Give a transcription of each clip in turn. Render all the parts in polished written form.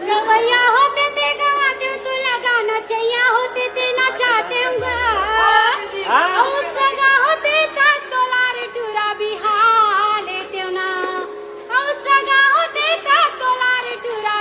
गवैया होते थे गवाते तुला गाना चाहिए होते थे ना चाहते उस जगह होते था तोलार टूरा बिहार लेते ना उस जगह होते था तोलार टूरा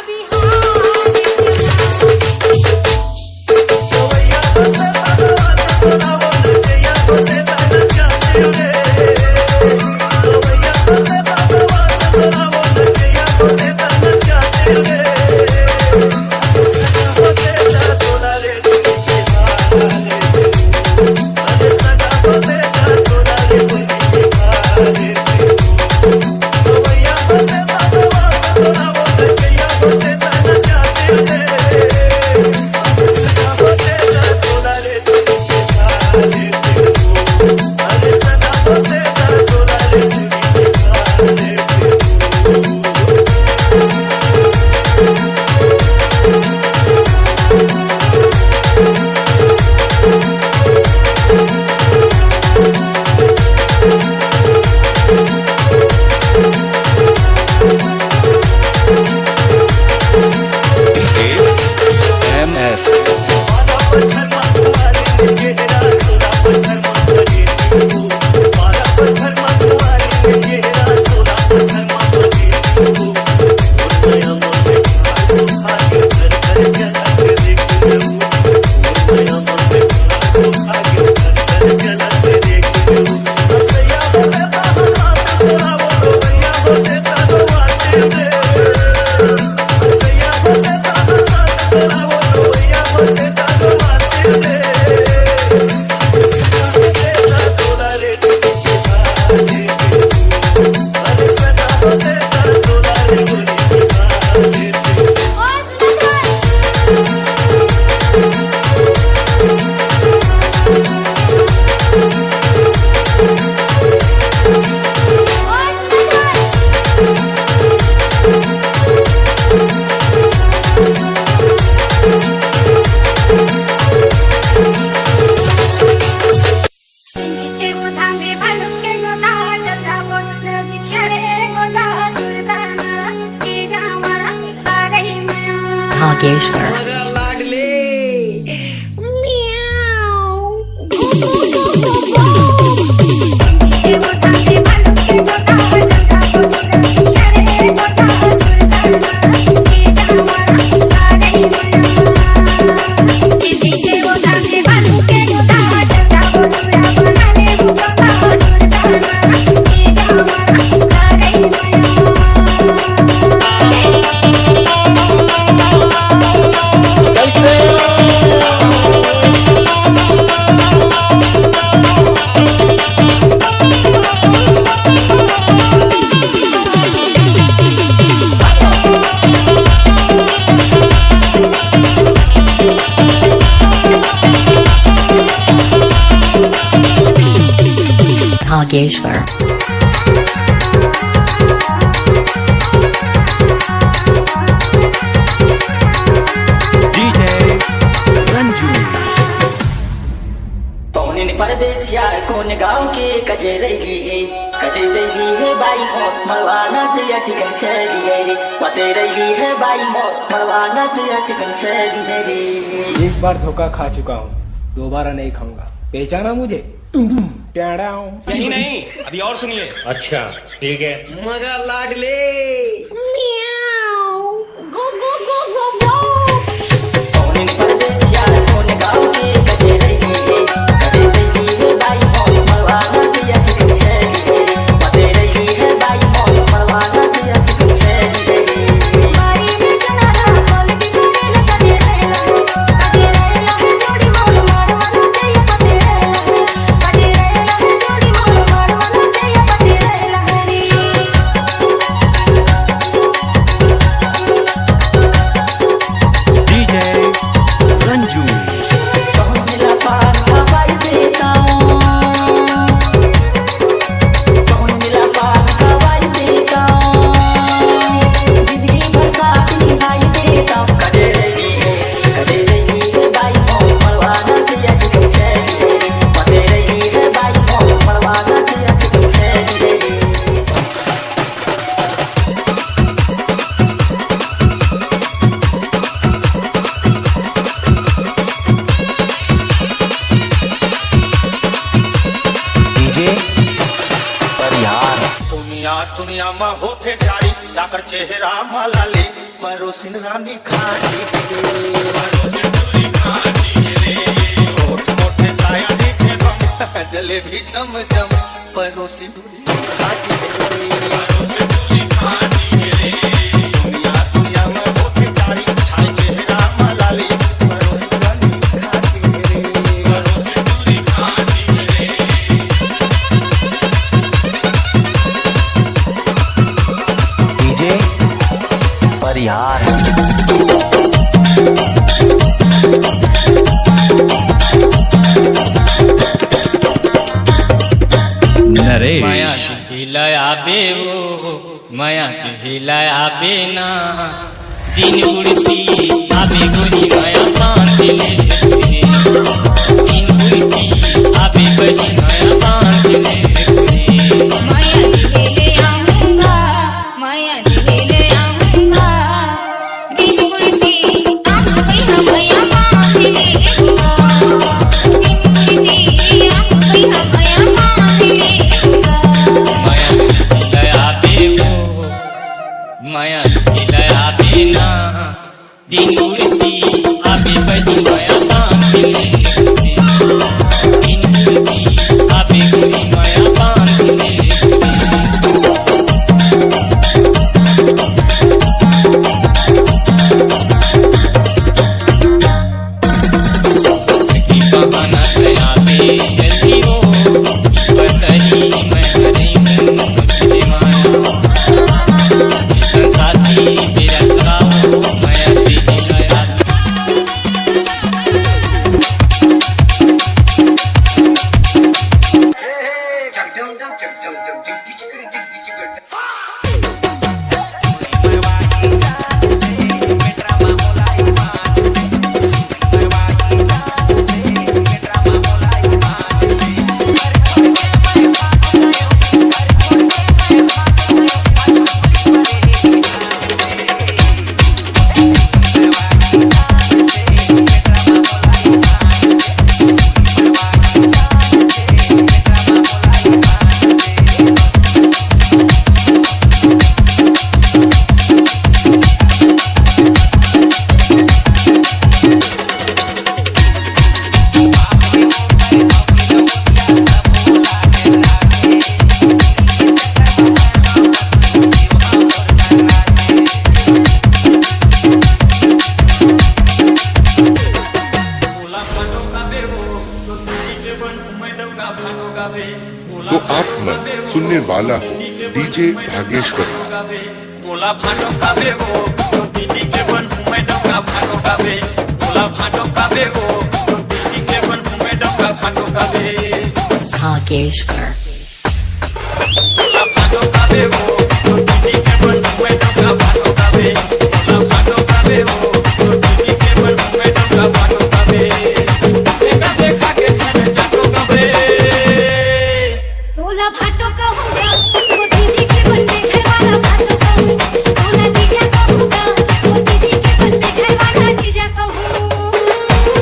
Hageshwar. Hageshwar. परदेसिया कौन गाँव के कजे रहेगी है बाई मोर मरवाना चाहिए चिकन छेगी है रे पते रहेगी है बाई मोर मरवाना चाहिए चिकन छेगी है रे। एक बार धोखा खा चुका हूँ, दोबारा नहीं खाऊंगा। पहचाना मुझे? यही नहीं, अभी और सुनिए। अच्छा ठीक है। मगर लाडले परदेसिया कौन गाँव के कजे रहेगी है बाई मोर मरवाना चाहिए चिकन छेगी है रे पते रहेगी है बाई मोर मरवाना चाहिए चिकन छेगी है रे। दुनिया में होते जारी जाकर चेहरा मलाली परोसिन रानी खाटी मोटे छाया दिखे जलेबी चम चम परोसिन खाटी दुनिया में होते जारी छाई चेहरा मलाली परोसिन रानी खाटी डीजे परिहार नरेश माया हिलाया बेवो माया हिलाया बेना दिन उड़ती आबे गोरी माया बांधले दिन उड़ती आबे गोरी माया बांधले माया दिले आऊंगा माया दिले आऊंगा दिन उड़ती आंख पे माया बांधले दिन उड़ती आंख पे माया बांधले माया हिलाया बेवो माया हिलाया बेना दिन उड़ती आबे गोरी माया बांधले दिन उड़ती आबे गोरी माया बांधले की बहाना नया पे जल्दी हो बतरी मैं नहीं हूँ तुझे माना साथी तेरा सराओ मैं दिल लया तो आप मन सुनने वाला हो डीजे भागेश्वर बोला भाटो काबे हो तो दीदी के बन मैं डोका भाटो काबे बोला भाटो काबे हो तो दीदी के बन मैं डोका भाटो काबे भागेश्वर बोला भाटो काबे हो तो दीदी के बन मैं डोका भाटो काबे बोला भाटो काबे हो तो दीदी के बन मैं डोका भाटो काबे देखा देखा के छने जाटो काबे बोला भाटो कहूँगा वो दीदी के बनने घर वाला भाटो कहूँ बोला जीजा कहूँगा वो दीदी के बनने घर वाला जीजा कहूँ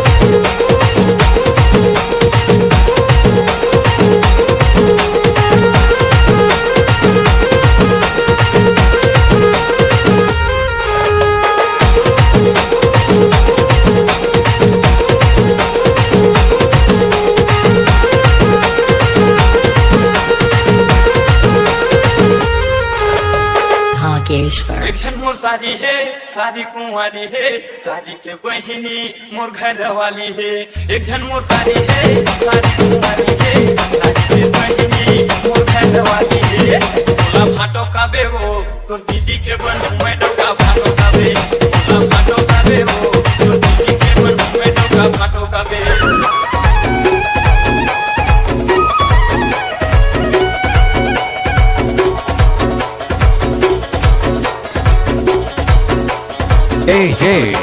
भागेश्वर एक जन मोर शादी है शादी कुंवारी है शादी के बहिनी मोर घर वाली है एक जन मोर शादी है शादी कुंवारी है शादी के बहिनी मोर घर वाली है बोला भाटो काबे हो तोर दीदी के बन मैं डोका भाटो काबे बोला भाटो काबे हो तोर दीदी के बन मैं डोका भाटो काबे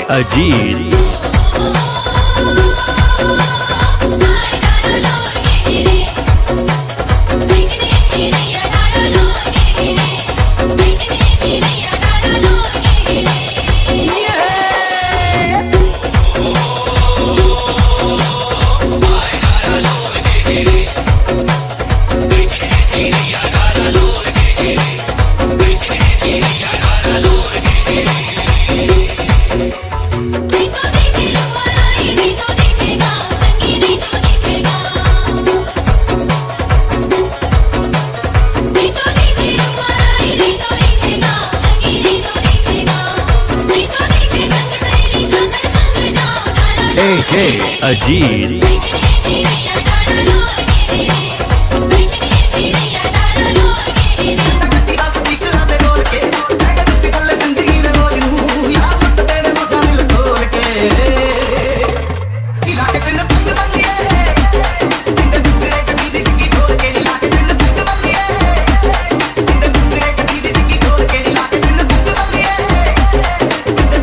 अजीत नहीं तो देखे लुपाई नहीं तो देखेगा संगी नहीं तो देखेगा नहीं तो देखे लुपाई नहीं तो देखेगा संगी नहीं तो देखेगा नहीं तो देखे संग सहेली खाकर संग जाओ डारा अजीत चिड़ैया डारा डोर के रे चिड़ैया डारा डोर के रे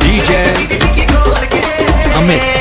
डीजे अमित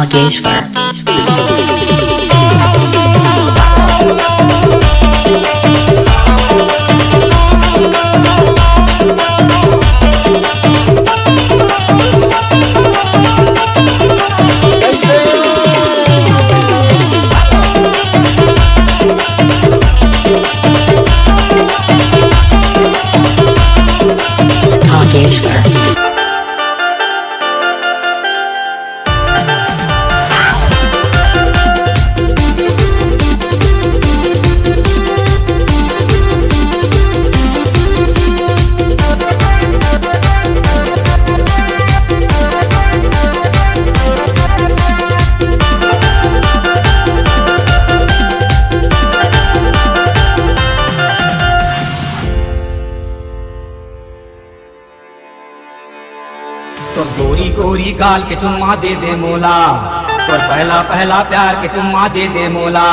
Bhageshwar. तो गोरी गोरी गाल के चुम्मा दे दे मोला, और पहला पहला प्यार के चुम्मा दे दे मोला,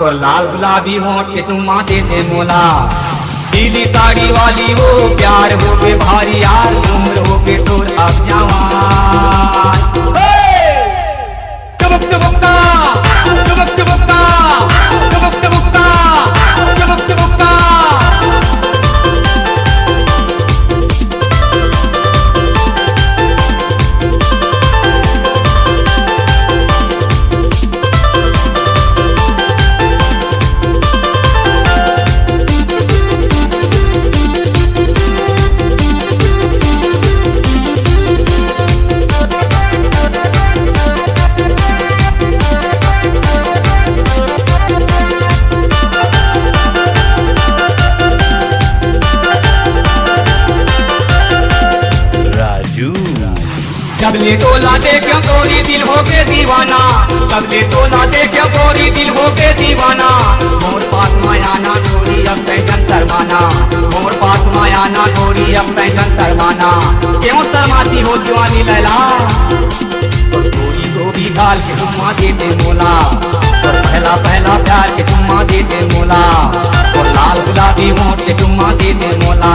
और लाल गुलाबी होंठ के चुम्मा दे दे मोला। पीली साड़ी वाली वो प्यार हो गए भारी यार, उम्र हो गए तोर अब जवान। चुबक चुबकता चुबक चुबकता चुबक चुबकता चुबक चुबकता। सबले तोला दे क्यों गोरी दिल हो के दीवाना, सबले तोला दे क्यों गोरी दिल हो के दीवाना। मोर पास माया ना गोरी अब पैसन शर्माना, मोर पास माया ना गोरी अब पैसन शर्माना। क्यों शर्माती हो जवानी लैला, तो गोरी गोरी गाल के चुम्मा देते मोला, और पहला पहला प्यार के चुम्मा देते मोला, और लाल गुलाबी होंठ के चुम्मा देते मोला।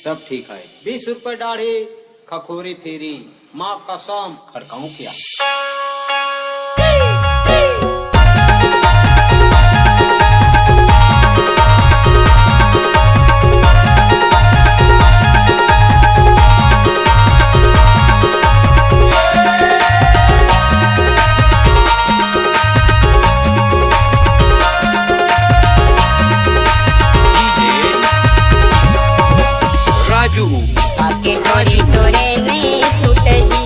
सब ठीक है। 20 रुपए दाढ़ी खखोरी फेरी, माँ कसम खड़काऊं क्या। आके थोड़ी तोरे नहीं छूटेगी।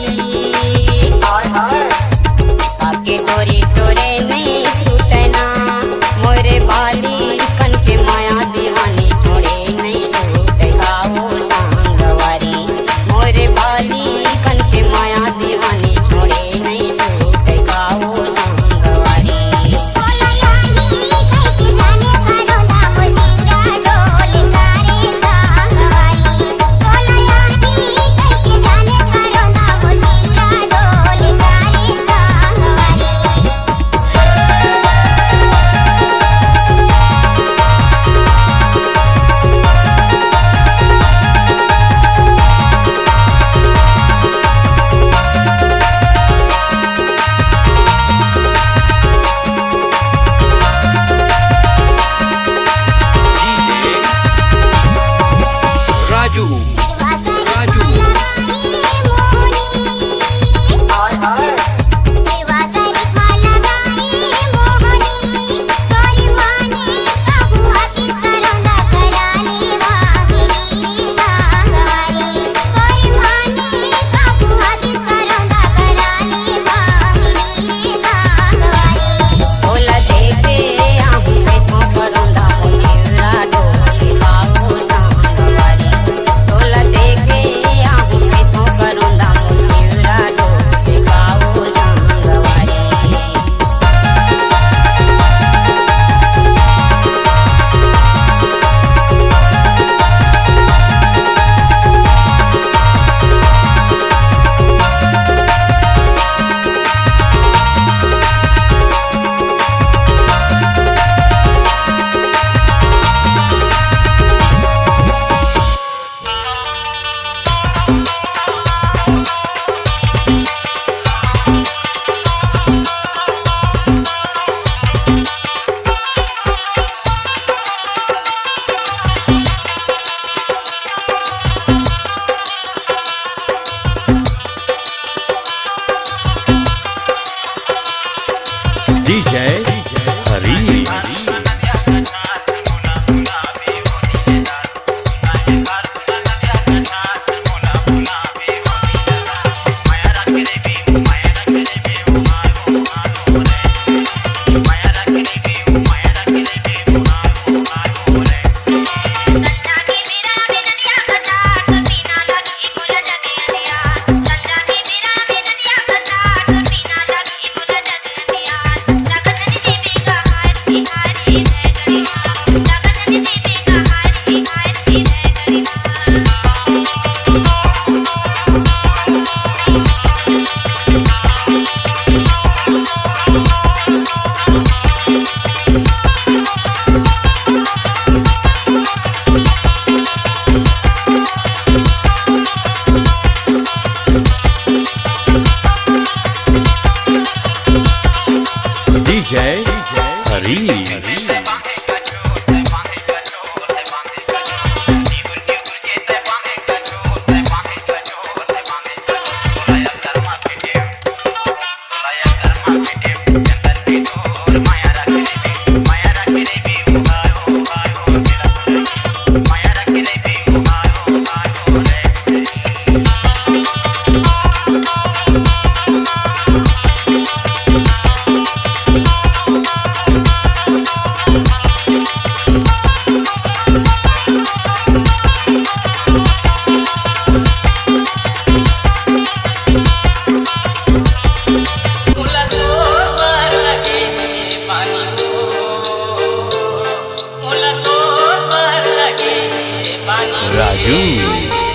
ही